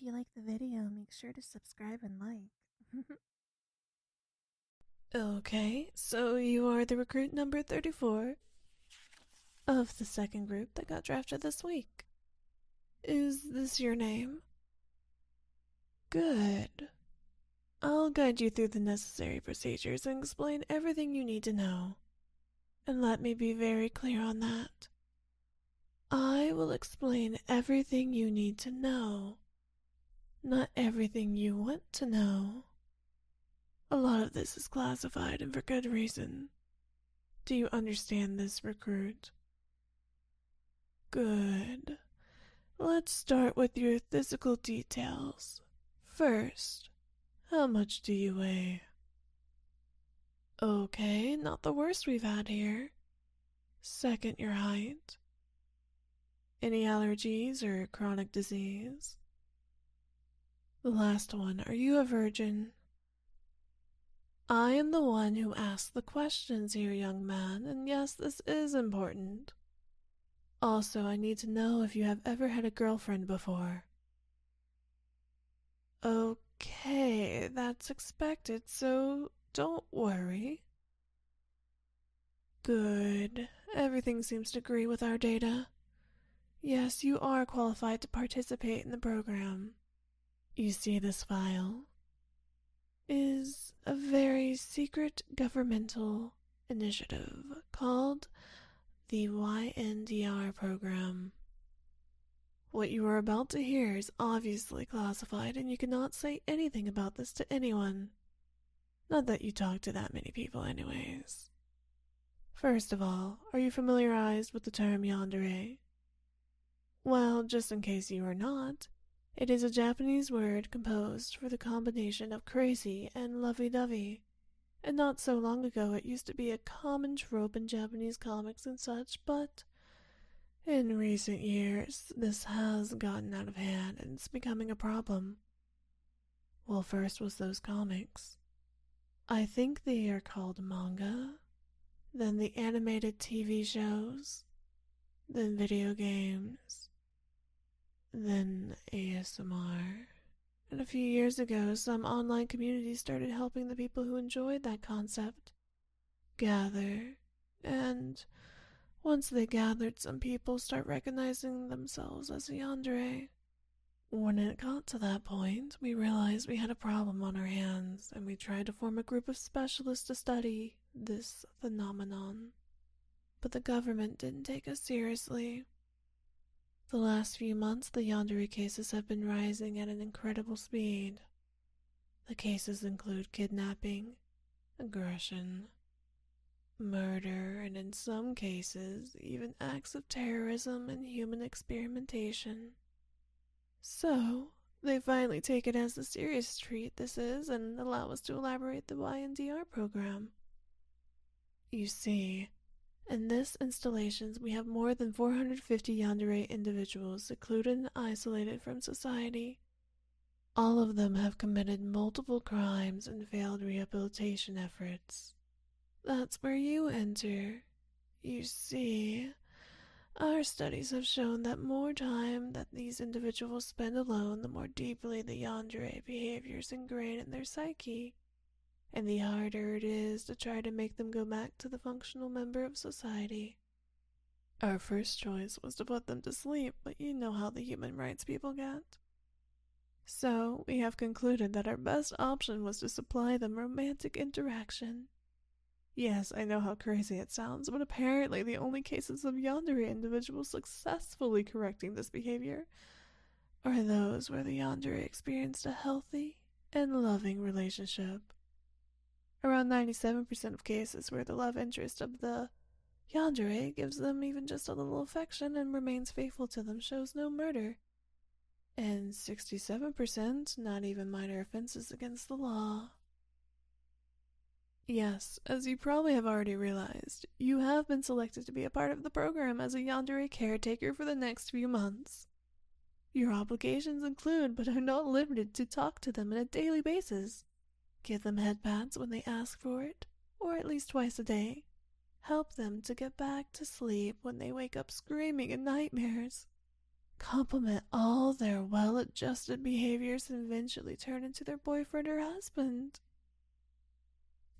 you like the video, make sure to subscribe and like. Okay, so you are the recruit number 34 of the second group that got drafted this week. Is this your name? Good. I'll guide you through the necessary procedures and explain everything you need to know. And let me be very clear on that. I will explain everything you need to know, not everything you want to know. A lot of this is classified and for good reason. Do you understand this, recruit? Good. Let's start with your physical details. First, how much do you weigh? Okay, not the worst we've had here. Second, your height. Any allergies or chronic disease? The last one, are you a virgin? I am the one who asks the questions here, young man, and yes, this is important. Also, I need to know if you have ever had a girlfriend before. Okay, that's expected, so don't worry. Good. Everything seems to agree with our data. Yes, you are qualified to participate in the program. You see, this file is a very secret governmental initiative called the YNDR program. What you are about to hear is obviously classified, and you cannot say anything about this to anyone. Not that you talk to that many people anyways. First of all, are you familiarized with the term Yandere? Well, just in case you are not, it is a Japanese word composed for the combination of crazy and lovey-dovey. And not so long ago it used to be a common trope in Japanese comics and such, but in recent years this has gotten out of hand and it's becoming a problem. Well, first was those comics. I think they are called manga, then the animated TV shows, then video games, then ASMR. And a few years ago, some online communities started helping the people who enjoyed that concept gather. And once they gathered, some people start recognizing themselves as a yandere. When it got to that point, we realized we had a problem on our hands, and we tried to form a group of specialists to study this phenomenon. But the government didn't take us seriously. The last few months, the yandere cases have been rising at an incredible speed. The cases include kidnapping, aggression, murder, and in some cases, even acts of terrorism and human experimentation. So, they finally take it as the serious treat this is and allow us to elaborate the YNDR program. You see, in this installations we have more than 450 yandere individuals secluded and isolated from society. All of them have committed multiple crimes and failed rehabilitation efforts. That's where you enter. You see, our studies have shown that more time that these individuals spend alone, the more deeply the yandere behaviors ingrain in their psyche, and the harder it is to try to make them go back to the functional member of society. Our first choice was to put them to sleep, but you know how the human rights people get. So, we have concluded that our best option was to supply them romantic interaction. Yes, I know how crazy it sounds, but apparently the only cases of yandere individuals successfully correcting this behavior are those where the yandere experienced a healthy and loving relationship. Around 97% of cases where the love interest of the yandere gives them even just a little affection and remains faithful to them shows no murder. And 67% not even minor offenses against the law. Yes, as you probably have already realized, you have been selected to be a part of the program as a yandere caretaker for the next few months. Your obligations include, but are not limited to, talk to them on a daily basis, give them head pats when they ask for it, or at least twice a day, help them to get back to sleep when they wake up screaming in nightmares, compliment all their well-adjusted behaviors and eventually turn into their boyfriend or husband.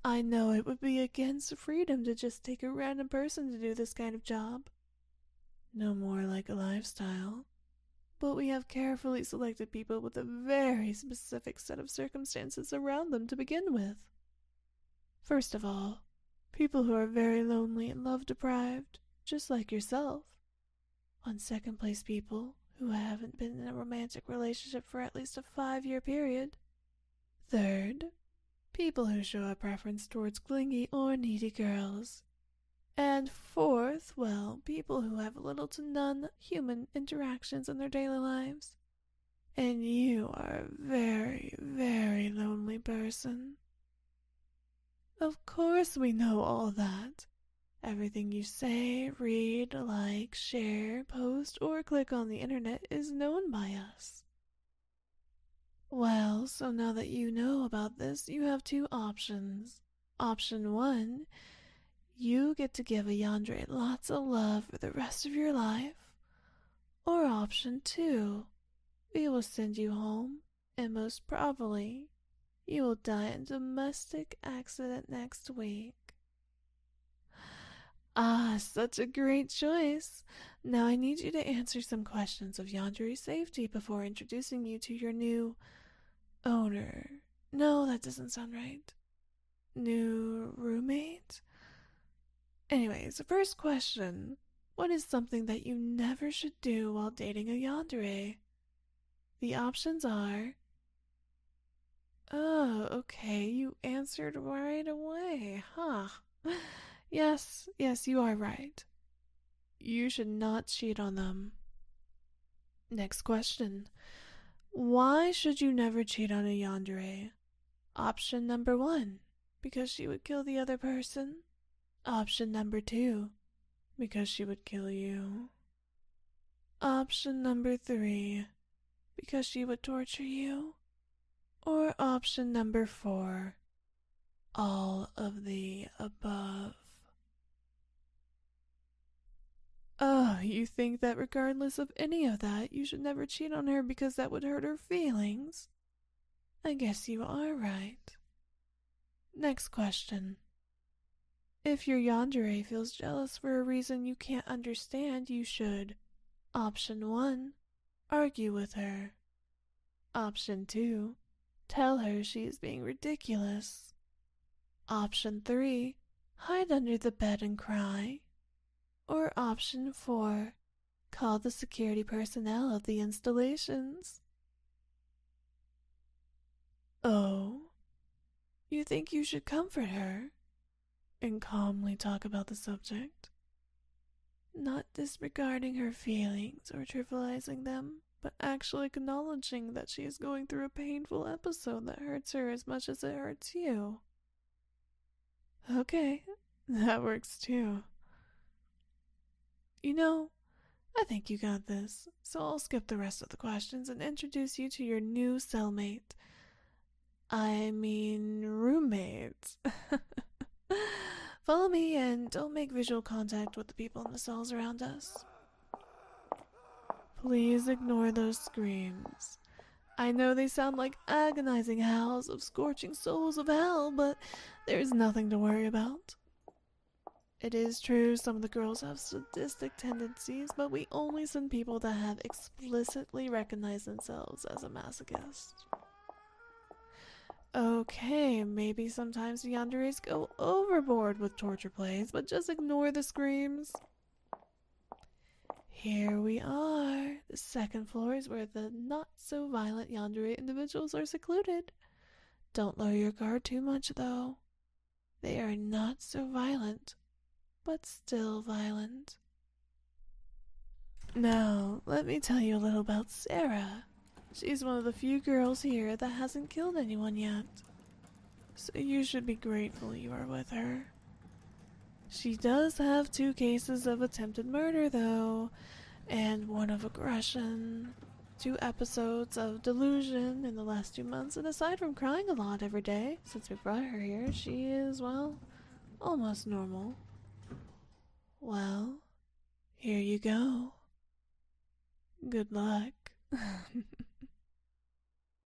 I know it would be against freedom to just take a random person to do this kind of job. No more like a lifestyle. But we have carefully selected people with a very specific set of circumstances around them to begin with. First of all, people who are very lonely and love-deprived, just like yourself. On second place, people who haven't been in a romantic relationship for at least a 5-year period. Third, people who show a preference towards clingy or needy girls. And fourth, well, people who have little to none human interactions in their daily lives. And you are a very, very lonely person. Of course we know all that. Everything you say, read, like, share, post, or click on the internet is known by us. Well, so now that you know about this, you have 2 options. Option 1, you get to give a Yandere lots of love for the rest of your life. Or option 2, we will send you home, and most probably, you will die in a domestic accident next week. Ah, such a great choice. Now I need you to answer some questions of Yandere safety before introducing you to your new owner. No, that doesn't sound right. New roommate? Anyways, the first question. What is something that you never should do while dating a Yandere? The options are... Oh, okay, you answered right away, huh? Yes, you are right. You should not cheat on them. Next question. Why should you never cheat on a Yandere? Option number 1, because she would kill the other person. Option number 2, because she would kill you. Option number 3, because she would torture you. Or option number 4, all of the above. Oh, you think that regardless of any of that, you should never cheat on her because that would hurt her feelings? I guess you are right. Next question. If your Yandere feels jealous for a reason you can't understand, you should. Option 1, argue with her. Option 2, tell her she is being ridiculous. Option 3, hide under the bed and cry. Or option 4, call the security personnel of the installations. Oh, you think you should comfort her and calmly talk about the subject, not disregarding her feelings or trivializing them, but actually acknowledging that she is going through a painful episode that hurts her as much as it hurts you. Okay, that works too. You know, I think you got this, so I'll skip the rest of the questions and introduce you to your new cellmate. I mean, roommate. Follow me and don't make visual contact with the people in the cells around us. Please ignore those screams. I know they sound like agonizing howls of scorching souls of hell, but there's nothing to worry about. It is true some of the girls have sadistic tendencies, but we only send people that have explicitly recognized themselves as a masochist. Okay, maybe sometimes Yanderes go overboard with torture plays, but just ignore the screams. Here we are. The second floor is where the not-so-violent Yandere individuals are secluded. Don't lower your guard too much, though. They are not so violent, but still violent. Now, let me tell you a little about Sarah. She's one of the few girls here that hasn't killed anyone yet. So you should be grateful you are with her. She does have 2 cases of attempted murder, though, and 1 of aggression, 2 episodes of delusion in the last 2 months, and aside from crying a lot every day since we brought her here, she is, well, almost normal. Well, here you go. Good luck.